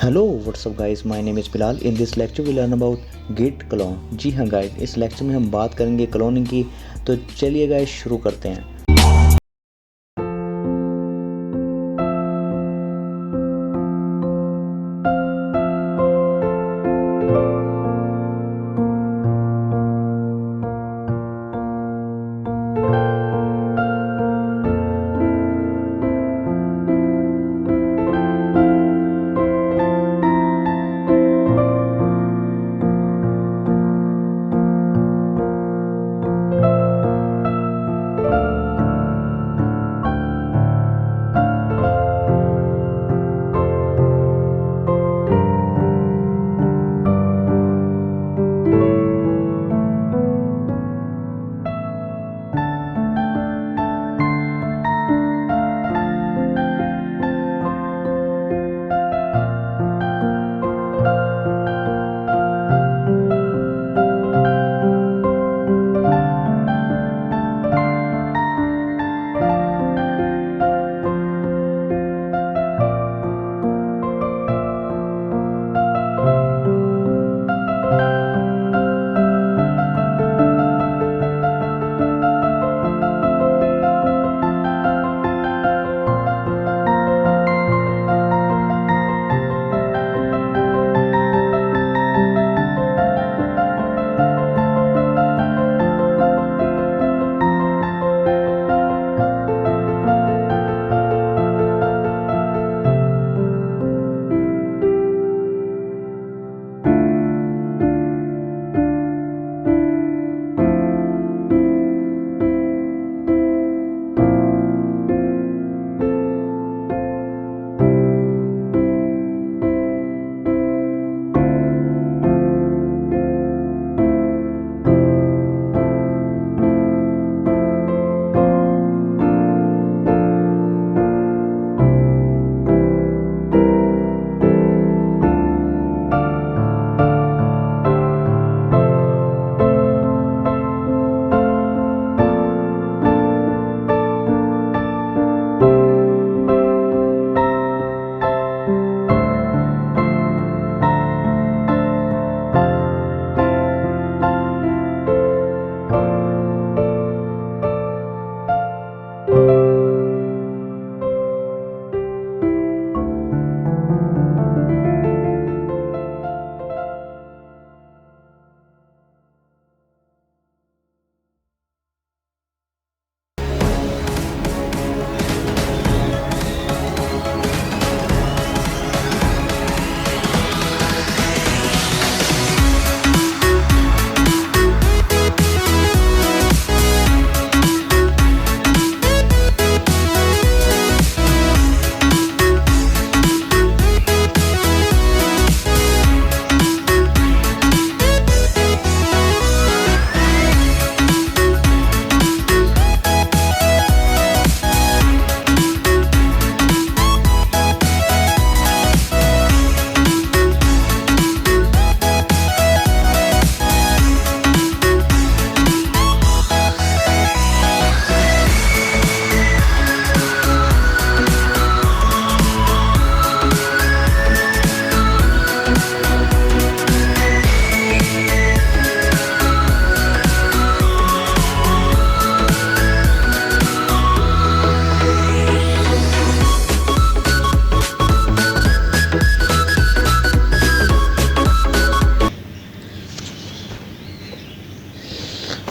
Hello what's up guys, my name is Bilal. In this lecture we learn about git clone. जी हाँ guys, इस lecture में हम बात करेंगे क्लोनिंग की। तो चलिए गाइस शुरू करते हैं।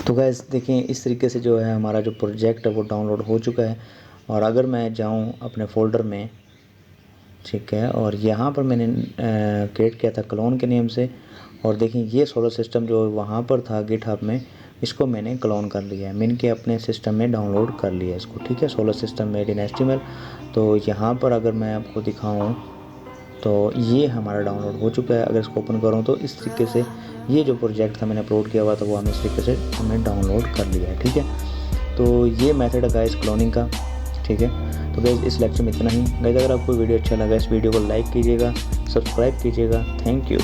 तो गैस देखें, इस तरीके से जो है हमारा जो प्रोजेक्ट है वो डाउनलोड हो चुका है। और अगर मैं जाऊं अपने फ़ोल्डर में, ठीक है, और यहाँ पर मैंने क्रिएट किया था क्लोन के नेम से। और देखें ये सोलर सिस्टम जो वहाँ पर था गिटहब में, इसको मैंने क्लोन कर लिया है। मैंने के अपने सिस्टम में डाउनलोड कर लिया है इसको, ठीक है, solar system made in HTML। तो यहाँ पर अगर मैं आपको दिखाऊँ तो ये हमारा डाउनलोड हो चुका है। अगर इसको ओपन करूँ तो इस तरीके से ये जो प्रोजेक्ट था मैंने अपलोड किया हुआ था वो हमें इस तरीके से हमने डाउनलोड कर लिया है, ठीक है। तो ये मेथड है गाइस क्लोनिंग का, ठीक है। तो गाइस इस लेक्चर में इतना ही। गाइस अगर आपको वीडियो अच्छा लगा इस वीडियो को लाइक कीजिएगा, सब्सक्राइब कीजिएगा। Thank you.